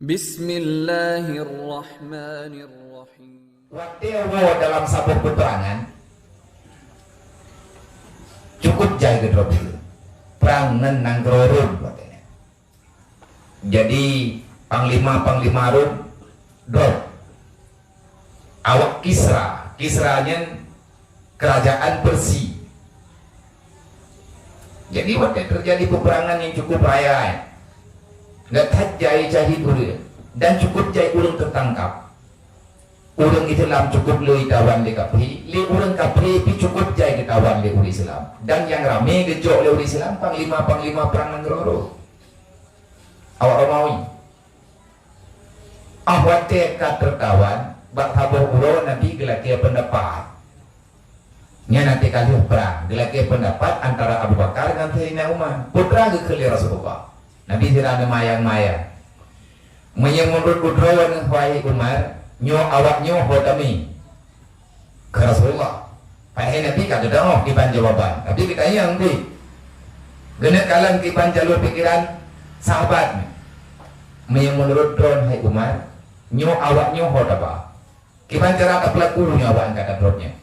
Bismillahirrahmanirrahim. Waktu dalam satu peperangan cukup jai gedrop itu perang nang Rum katanya. Jadi panglima Rum drop awak Kisranya kerajaan Persia. Jadi waktu terjadi peperangan yang cukup raya, nggak jai cahit udah dan cukup jai ulung tertangkap. Urang Islam cukup le tawan le kapri, le urang kapri pi cukup jai ditawan le uri Islam. Dan yang rame gejok le uri Islam panglima perang Nangroro. Awak Romawi. Ahwate ka tertawan bak habor uro nabi gelaki pendapat. Nya nanti kali perang, gelaki pendapat antara Abu Bakar dengan Sayyidina Umar. Putra ke Rasulullah. Nabi sirana mayang-mayang. Menurut kudrawan wahai Umar, nyo awak nyo hodami ke Rasulullah. Pai Nabi kata dah kipan jawaban. Tapi kita yang di genek kalan kipan jalur pikiran sahabat. Menurut drone hai Umar, nyo awak nyo hodaba. Kipan cara tak pelaku nyo awak angkat drone-nya.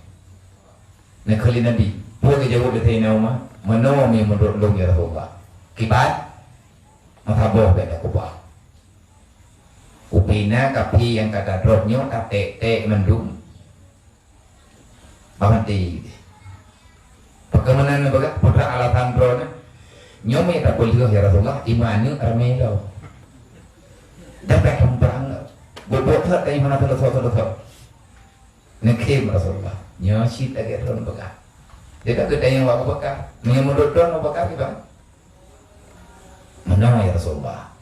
Nak kali Nabi, buat jawab Sayyidina Umar, menurut lu ya Rasulullah. Kipan mataboh beda kubah. Upina kapi yang kata dropnya tak tek mendung. Bahanti. Bagaimana baga putra alatan drone? Nyomi tak boleh ya Rasulullah imanu ramelo. Dapat perang. Bobot tak kayak mana terus. Nekim Rasulullah. Nyosi tak kira drone baga. Dia tak ada yang wak baga. Menurut drone baga kita. Mana ya Rasulullah?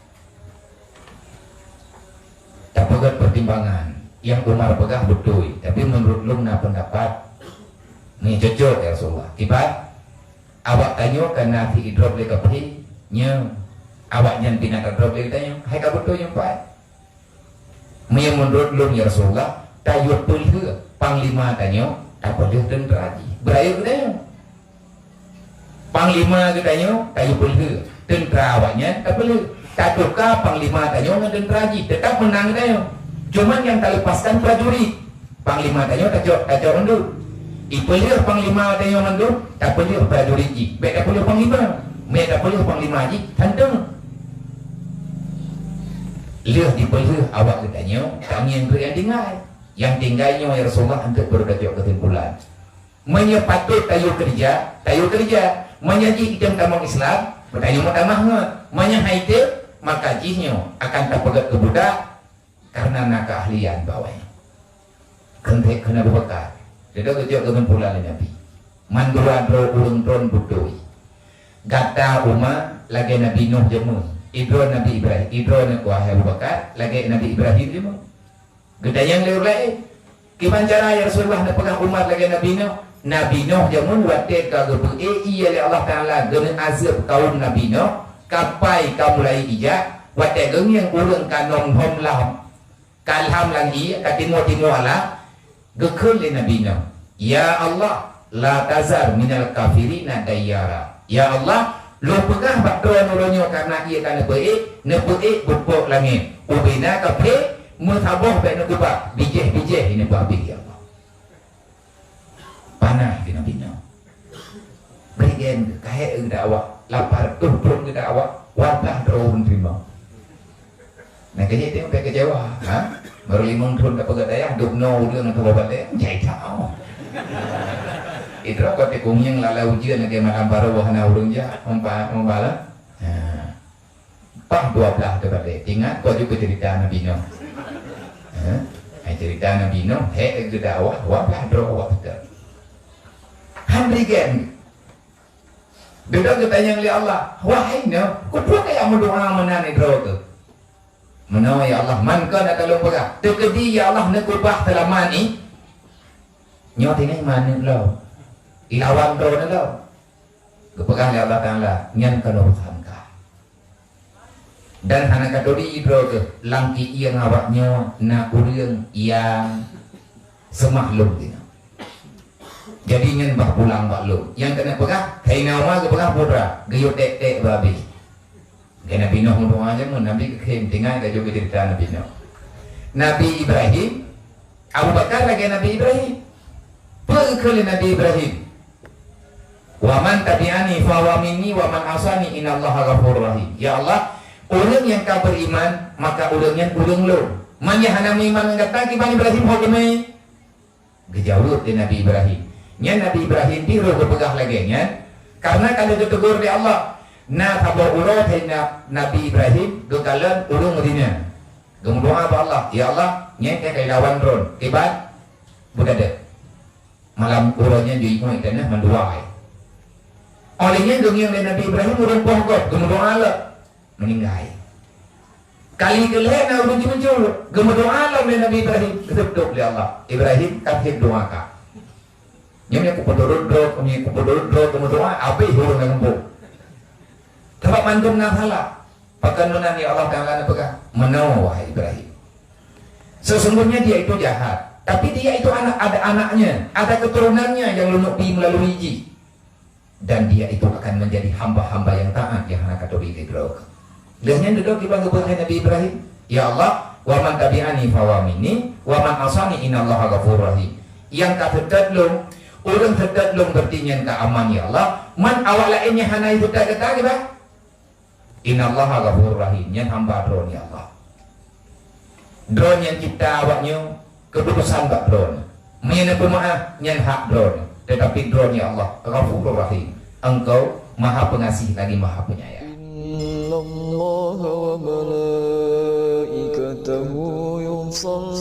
Tak pegat pertimbangan yang Umar pegang betul, tapi menurut lumna pendapat ni cocok ya Rasulullah. Tiba awak tanya karena fi idrop le kapri nya awak nyan bina idrop le tanya hai ka betul yang baik. Menurut lum ya Rasulullah tayut pulih panglima tanya tak boleh tentera ji. Berayu tanya panglima tanya tayut pulih tentera awaknya tak boleh. Kaduka panglima tanya dengan tentera ji tetap menang tanya. Cuman yang tak lepaskan prajurit. Panglima tanya tak rendu. Ipelih panglima tanya rendu, tak pelih prajurit ji. Baik tak pelih panglima. Baik tak pelih panglima ji, tantang. Lihat dipelih awak katanya, kami yang beri yang tinggal. Yang tinggalnya ya Rasulullah untuk berdajak kesimpulan. Menyepatut tayu kerja. Menyaji kita tamang Islam, bertanya mutamahnya. Menyahaite maka jihnya akan terpegat ke budak karena nak keahlian bawahnya kentek kena berbekal. Dia kejauh dengan pula Nabi mandura dro ulung tron budoi gata Umar lagi Nabi Nuh jemu idro Nabi Ibrahim idro nak wahai Abu Bakar lagi Nabi Ibrahim jemu geda yang lewat lain kipan cara ya Rasulullah nak pegang Umar lagi Nabi Nuh jemu waktu kagak iya Allah Ta'ala gena azab kaum Nabi Nuh kapai kau mulai ijak watak geng yang urang kanom hom lam kalham lagi katimo ala gekul le Nabi Nuh ya Allah la tazar minal kafirina dayyara ya Allah lo pegah bakdoa nuronyo karena ia kana baik nepuik bupuk langit ubina kape mutaboh baik nekubak bijih ini babi ya Allah panah di Nabi Nuh berikan kahek engda awak lapar turun kita awak wabah terus terima. Nah kerja itu kayak kecewa, baru 5 tahun tak pegat daya, dukno udah nak bawa daya, jai tahu. Itu kau tekung yang lala ujian lagi malam baru wahana urungnya, membala. Pak 12 tu balik, ingat kau juga cerita Nabi Nuh. Cerita Nabi Nuh, kita awak wabah terus awak betul. Hambrigen. Beda ketanya oleh Allah, wahai Nuh, kau kayak mendoa menani droga. Menawa ya Allah, man kana kalau pegah. Tekedi ya Allah nak kubah dalam mani. Nyo tinggal mana lo? Ilawan do na lo. Kepegang ya Allah Taala, nyan kalau sangka. Dan anak kadori droga, langki yang awaknya na urang yang semaklum dia. Jadi nyen bah pulang maklum. Yang kena pegah, kaina umah ke pegah putra, gayut tek babi. Kaya Nabi Nuh doa aja mun Nabi kekhim tinggal ke juga cerita Nabi Nuh. Nabi Ibrahim, Abu Bakar lagi Nabi Ibrahim. Perkali Nabi Ibrahim. Wa man tabi'ani fa wa minni wa man asani innallaha ghafurur rahim. Ya Allah, orang yang kau beriman maka orangnya urang lo. Man yang hana iman kata ki Bani Ibrahim hokme. Gejauh di Nabi Ibrahim. Nya Nabi Ibrahim di roh berpegah lagi nya. Karena kalau ditegur di Allah, na tabur urut Nabi Ibrahim gekalan urung Madinah. Gemudoa apa Allah? Ya Allah, nya kayak lawan ron. Kibat budada. Malam urutnya di ikut tanah menduai. Olehnya dongeng dari Nabi Ibrahim urung pohon gemudoa Allah meninggal. Kali kelihatan na urung muncul gemudoa Allah dari Nabi Ibrahim ketep oleh Allah. Ibrahim kahib doa ka. Nya ku pedurut gemudoa apa urung ngembuk. Sebab mandum nafala pakanunan ya Allah Ta'ala apakah menawa wahai Ibrahim. Sesungguhnya dia itu jahat, tapi dia itu ada anaknya, ada keturunannya yang lunuki melalui ji, dan dia itu akan menjadi hamba-hamba yang taat yang anak katolik Ibrahim. Lihatnya duduk di bangku Nabi Ibrahim. Ya Allah, wa man tabi'ani fa wa minni wa man asani innallaha ghafurur rahim. Yang kata long orang terdatlong bertinyan ka aman ya Allah, man awala ini hana itu kata ba? Innallaha ghafurur rahim. Yang hamba drone ya Allah. Drone yang cipta awaknya keputusan bak drone. Menyana pemaaf yang hak drone. Tetapi drone ya Allah ghafurur rahim. Engkau maha pengasih lagi maha penyayang. Innallaha wa malaikatahu yusalluna